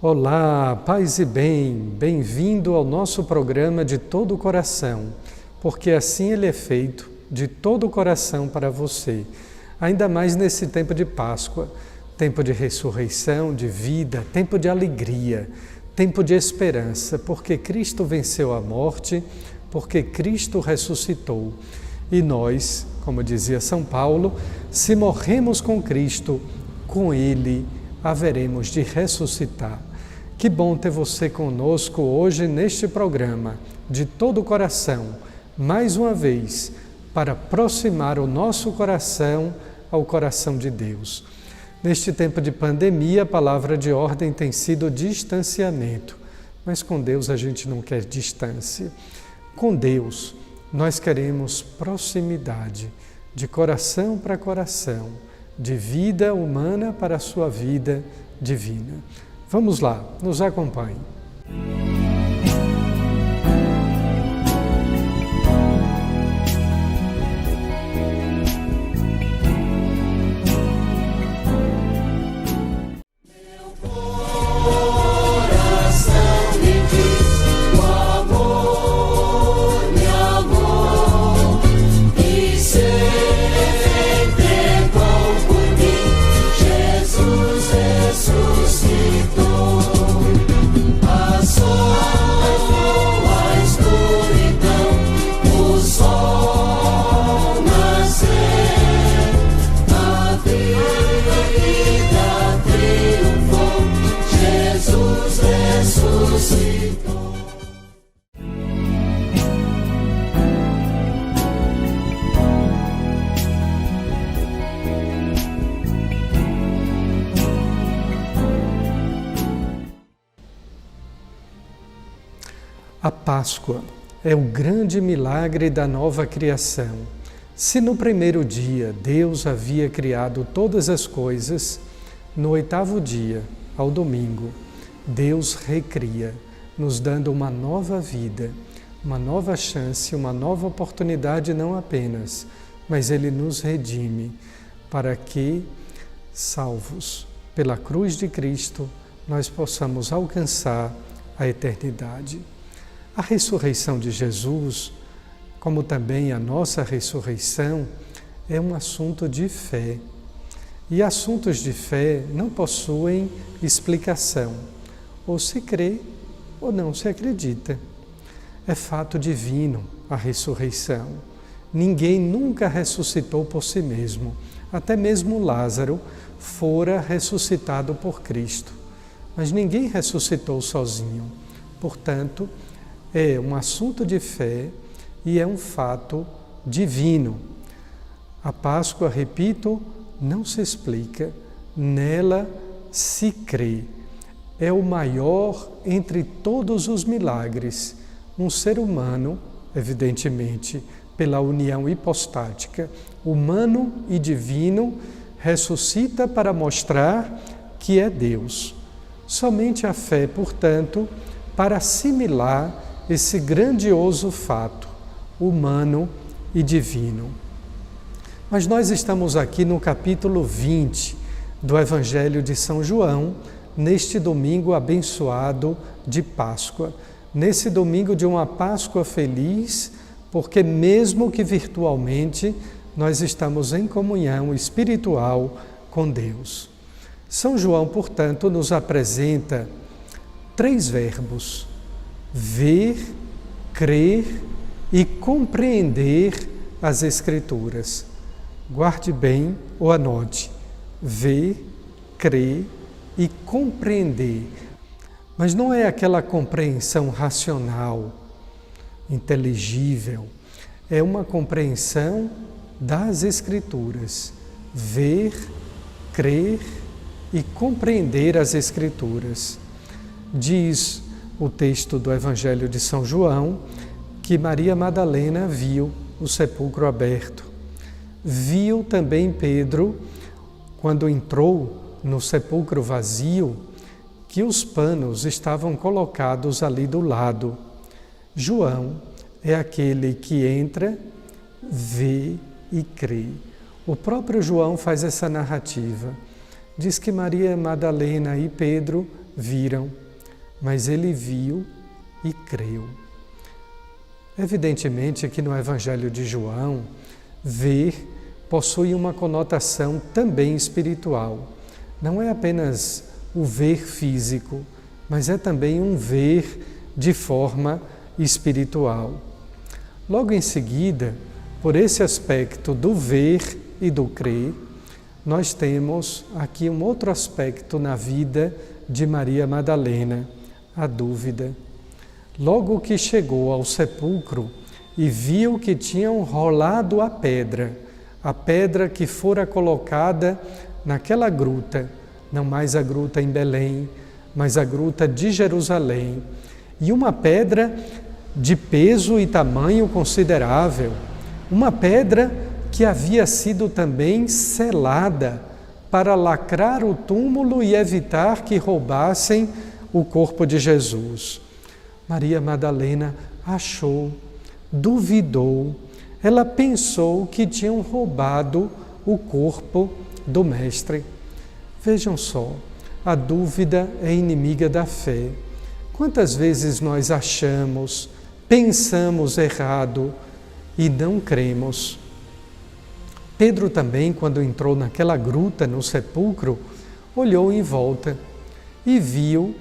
Olá, paz e bem, bem-vindo ao nosso programa de todo o coração, porque assim ele é feito de todo o coração para você, ainda mais nesse tempo de Páscoa, tempo de ressurreição, de vida, tempo de alegria, tempo de esperança, porque Cristo venceu a morte, porque Cristo ressuscitou. E nós, como dizia São Paulo, se morremos com Cristo, com Ele haveremos de ressuscitar. Que bom ter você conosco hoje neste programa, de todo o coração, mais uma vez, para aproximar o nosso coração ao coração de Deus. Neste tempo de pandemia, a palavra de ordem tem sido distanciamento, mas com Deus a gente não quer distância. Com Deus, nós queremos proximidade, de coração para coração, de vida humana para a sua vida divina. Vamos lá, nos acompanhe. A Páscoa é o grande milagre da nova criação. Se no primeiro dia Deus havia criado todas as coisas, no oitavo dia, ao domingo, Deus recria, nos dando uma nova vida, uma nova chance, uma nova oportunidade não apenas, mas Ele nos redime para que, salvos pela cruz de Cristo, nós possamos alcançar a eternidade. A ressurreição de Jesus, como também a nossa ressurreição, é um assunto de fé. E assuntos de fé não possuem explicação. Ou se crê ou não se acredita. É fato divino a ressurreição. Ninguém nunca ressuscitou por si mesmo. Até mesmo Lázaro fora ressuscitado por Cristo. Mas ninguém ressuscitou sozinho. Portanto, é um assunto de fé e é um fato divino. A Páscoa, repito, não se explica, nela se crê. É o maior entre todos os milagres. Um ser humano, evidentemente, pela união hipostática, humano e divino, ressuscita para mostrar que é Deus. Somente a fé, portanto, para assimilar esse grandioso fato, humano e divino. Mas nós estamos aqui no capítulo 20 do Evangelho de São João, neste domingo abençoado de Páscoa, nesse domingo de uma Páscoa feliz, porque mesmo que virtualmente, nós estamos em comunhão espiritual com Deus. São João, portanto, nos apresenta 3 verbos: ver, crer e compreender as Escrituras. Guarde bem ou anote: ver, crer e compreender. Mas não é aquela compreensão racional, inteligível. É uma compreensão das Escrituras. Ver, crer e compreender as Escrituras. Diz o texto do Evangelho de São João, que Maria Madalena viu o sepulcro aberto. Viu também Pedro, quando entrou no sepulcro vazio, que os panos estavam colocados ali do lado. João é aquele que entra, vê e crê. O próprio João faz essa narrativa. Diz que Maria Madalena e Pedro viram, mas ele viu e creu. Evidentemente que no Evangelho de João, ver possui uma conotação também espiritual. Não é apenas o ver físico, mas é também um ver de forma espiritual. Logo em seguida, por esse aspecto do ver e do crer, nós temos aqui um outro aspecto na vida de Maria Madalena, a dúvida. Logo que chegou ao sepulcro e viu que tinham rolado a pedra que fora colocada naquela gruta, não mais a gruta em Belém, mas a gruta de Jerusalém, e uma pedra de peso e tamanho considerável, uma pedra que havia sido também selada para lacrar o túmulo e evitar que roubassem o corpo de Jesus. Maria Madalena achou, duvidou, ela pensou que tinham roubado o corpo do Mestre. Vejam só, a dúvida é inimiga da fé. Quantas vezes nós achamos, pensamos errado e não cremos? Pedro também, quando entrou naquela gruta, no sepulcro, olhou em volta e viu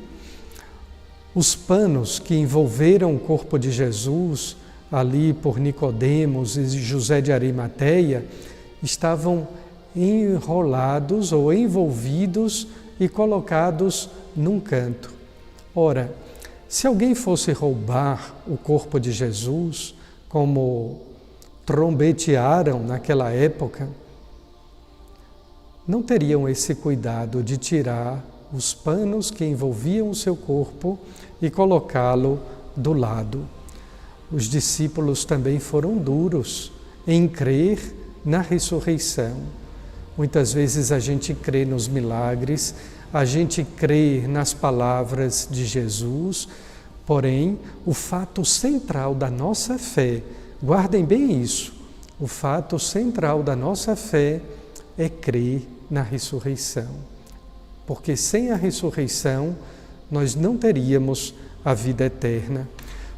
os panos que envolveram o corpo de Jesus, ali por Nicodemos e José de Arimateia, estavam enrolados ou envolvidos e colocados num canto. Ora, se alguém fosse roubar o corpo de Jesus, como trombetearam naquela época, não teriam esse cuidado de tirar os panos que envolviam o seu corpo e colocá-lo do lado. Os discípulos também foram duros em crer na ressurreição. Muitas vezes a gente crê nos milagres, a gente crê nas palavras de Jesus, porém, o fato central da nossa fé, guardem bem isso, o fato central da nossa fé é crer na ressurreição. Porque sem a ressurreição, nós não teríamos a vida eterna.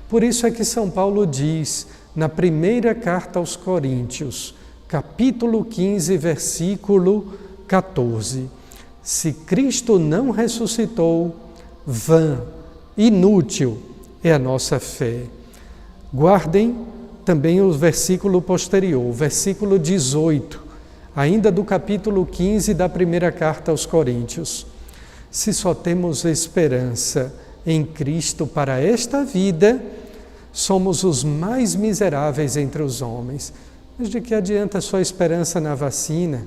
Por isso é que São Paulo diz, na primeira carta aos Coríntios, capítulo 15, versículo 14, se Cristo não ressuscitou, vã, inútil é a nossa fé. Guardem também o versículo posterior, versículo 18, ainda do capítulo 15 da primeira carta aos Coríntios. Se só temos esperança em Cristo para esta vida, somos os mais miseráveis entre os homens. Mas de que adianta só esperança na vacina?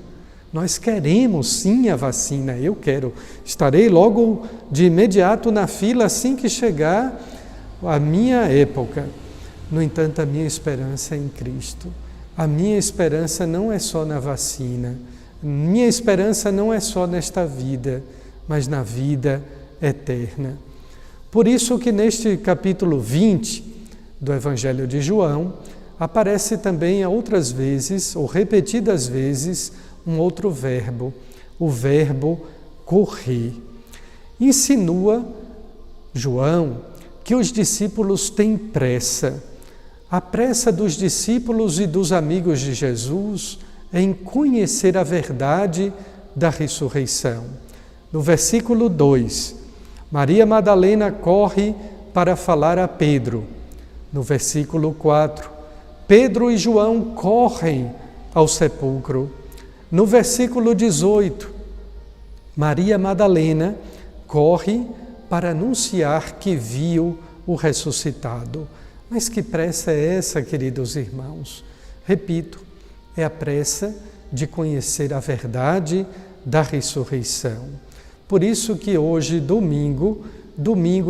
Nós queremos sim a vacina, eu quero. Estarei logo de imediato na fila assim que chegar a minha época. No entanto, a minha esperança é em Cristo. A minha esperança não é só na vacina. Minha esperança não é só nesta vida, mas na vida eterna. Por isso que neste capítulo 20 do Evangelho de João, aparece também outras vezes, ou repetidas vezes, um outro verbo, o verbo correr. Insinua João que os discípulos têm pressa. A pressa dos discípulos e dos amigos de Jesus é em conhecer a verdade da ressurreição. No versículo 2, Maria Madalena corre para falar a Pedro. No versículo 4, Pedro e João correm ao sepulcro. No versículo 18, Maria Madalena corre para anunciar que viu o ressuscitado. Mas que pressa é essa, queridos irmãos? Repito, é a pressa de conhecer a verdade da ressurreição. Por isso que hoje, domingo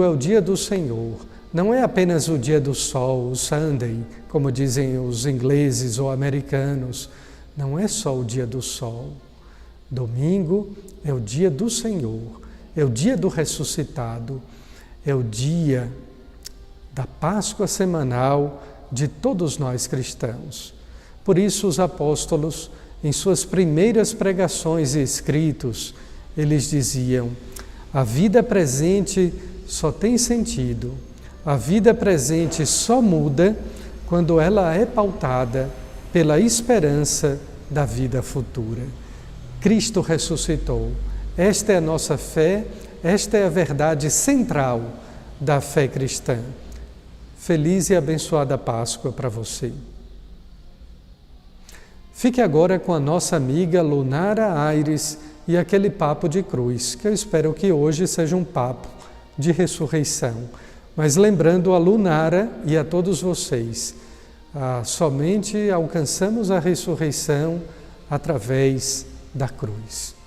é o dia do Senhor. Não é apenas o dia do sol, o Sunday, como dizem os ingleses ou americanos. Não é só o dia do sol. Domingo é o dia do Senhor, é o dia do ressuscitado, é o dia da Páscoa semanal de todos nós cristãos. Por isso os apóstolos, em suas primeiras pregações e escritos, eles diziam: A vida presente só tem sentido, a vida presente só muda quando ela é pautada pela esperança da vida futura. Cristo ressuscitou. Esta é a nossa fé, esta é a verdade central da fé cristã. Feliz e abençoada Páscoa para você. Fique agora com a nossa amiga Lunara Aires e aquele papo de cruz, que eu espero que hoje seja um papo de ressurreição. Mas lembrando a Lunara e a todos vocês, somente alcançamos a ressurreição através da cruz.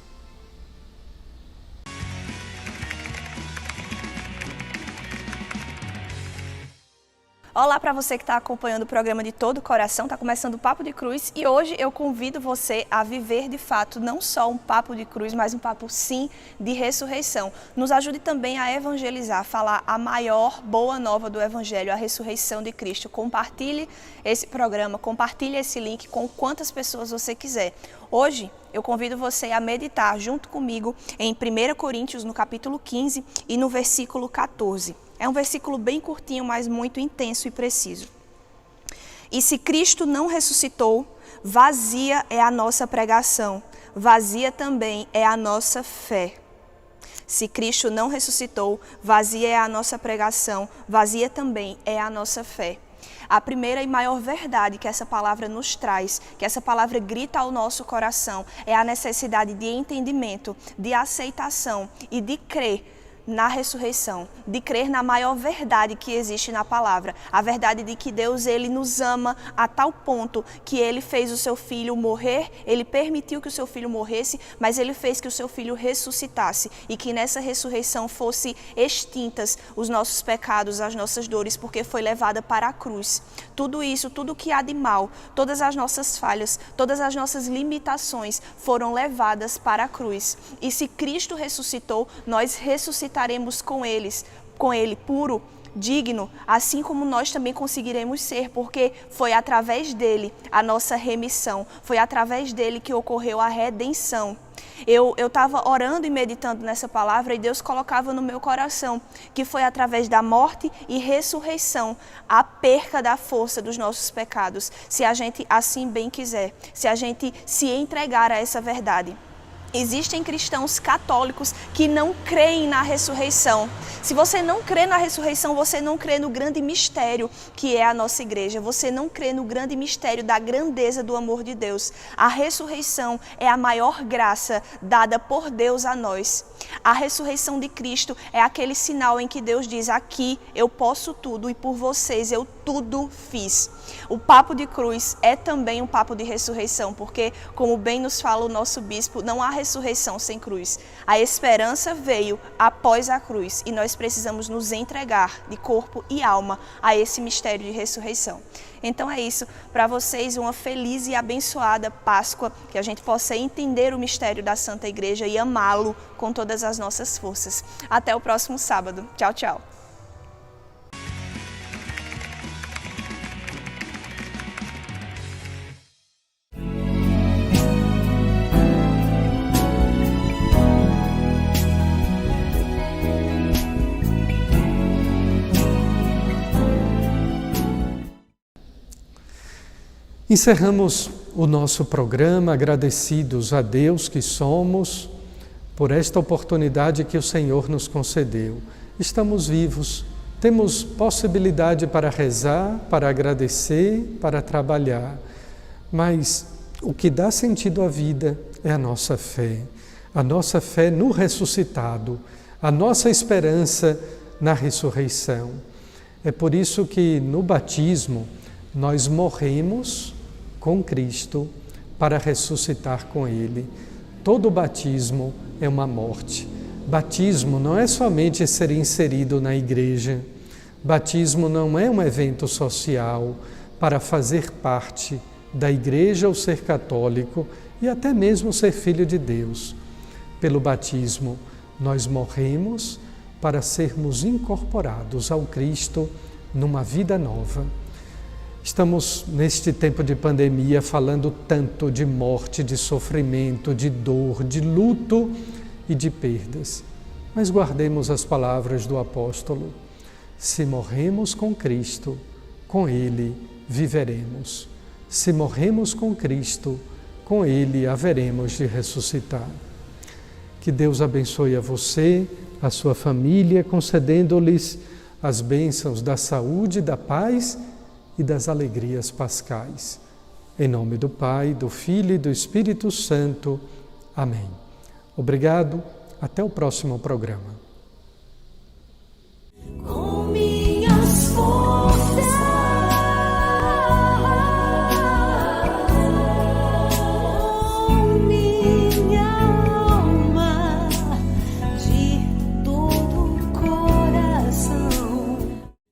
Olá para você que está acompanhando o programa de todo o coração, está começando o Papo de Cruz e hoje eu convido você a viver de fato não só um papo de cruz, mas um papo sim de ressurreição. Nos ajude também a evangelizar, falar a maior boa nova do Evangelho, a ressurreição de Cristo. Compartilhe esse programa, compartilhe esse link com quantas pessoas você quiser. Hoje eu convido você a meditar junto comigo em 1 Coríntios, no capítulo 15 e no versículo 14. É um versículo bem curtinho, mas muito intenso e preciso. E se Cristo não ressuscitou, vazia é a nossa pregação, vazia também é a nossa fé. Se Cristo não ressuscitou, vazia é a nossa pregação, vazia também é a nossa fé. A primeira e maior verdade que essa palavra nos traz, que essa palavra grita ao nosso coração, é a necessidade de entendimento, de aceitação e de crer na ressurreição, de crer na maior verdade que existe na palavra, a verdade de que Deus, Ele nos ama a tal ponto que Ele fez o seu Filho morrer, Ele permitiu que o seu Filho morresse, mas Ele fez que o seu Filho ressuscitasse e que nessa ressurreição fosse extintas os nossos pecados, as nossas dores, porque foi levada para a cruz. Tudo isso, tudo que há de mal, todas as nossas falhas, todas as nossas limitações foram levadas para a cruz. E se Cristo ressuscitou, nós ressuscitaremos com Ele puro, digno, assim como nós também conseguiremos ser, porque foi através dele a nossa remissão, foi através dele que ocorreu a redenção. Eu estava orando e meditando nessa palavra e Deus colocava no meu coração que foi através da morte e ressurreição a perca da força dos nossos pecados, se a gente assim bem quiser, se a gente se entregar a essa verdade. Existem cristãos católicos que não creem na ressurreição. Se você não crê na ressurreição, você não crê no grande mistério que é a nossa igreja. Você não crê no grande mistério da grandeza do amor de Deus. A ressurreição é a maior graça dada por Deus a nós. A ressurreição de Cristo é aquele sinal em que Deus diz: aqui eu posso tudo e por vocês eu tudo fiz. O papo de cruz é também um papo de ressurreição, porque, como bem nos fala o nosso bispo, não há ressurreição sem cruz. A esperança veio após a cruz e nós precisamos nos entregar de corpo e alma a esse mistério de ressurreição. Então é isso, para vocês uma feliz e abençoada Páscoa, que a gente possa entender o mistério da Santa Igreja e amá-lo com todas as nossas forças. Até o próximo sábado. Tchau, tchau. Encerramos o nosso programa agradecidos a Deus que somos por esta oportunidade que o Senhor nos concedeu. Estamos vivos, temos possibilidade para rezar, para agradecer, para trabalhar, mas o que dá sentido à vida é a nossa fé no ressuscitado, a nossa esperança na ressurreição. É por isso que no batismo nós morremos com Cristo para ressuscitar com Ele. Todo batismo é uma morte. Batismo não é somente ser inserido na igreja. Batismo não é um evento social para fazer parte da igreja ou ser católico e até mesmo ser filho de Deus. Pelo batismo, nós morremos para sermos incorporados ao Cristo numa vida nova. Estamos, neste tempo de pandemia, falando tanto de morte, de sofrimento, de dor, de luto e de perdas. mas guardemos as palavras do apóstolo: se morremos com Cristo, com Ele viveremos. Se morremos com Cristo, com Ele haveremos de ressuscitar. Que Deus abençoe a você, a sua família, concedendo-lhes as bênçãos da saúde, da paz e das alegrias pascais. Em nome do Pai, do Filho e do Espírito Santo. Amém. Obrigado. Até o próximo programa.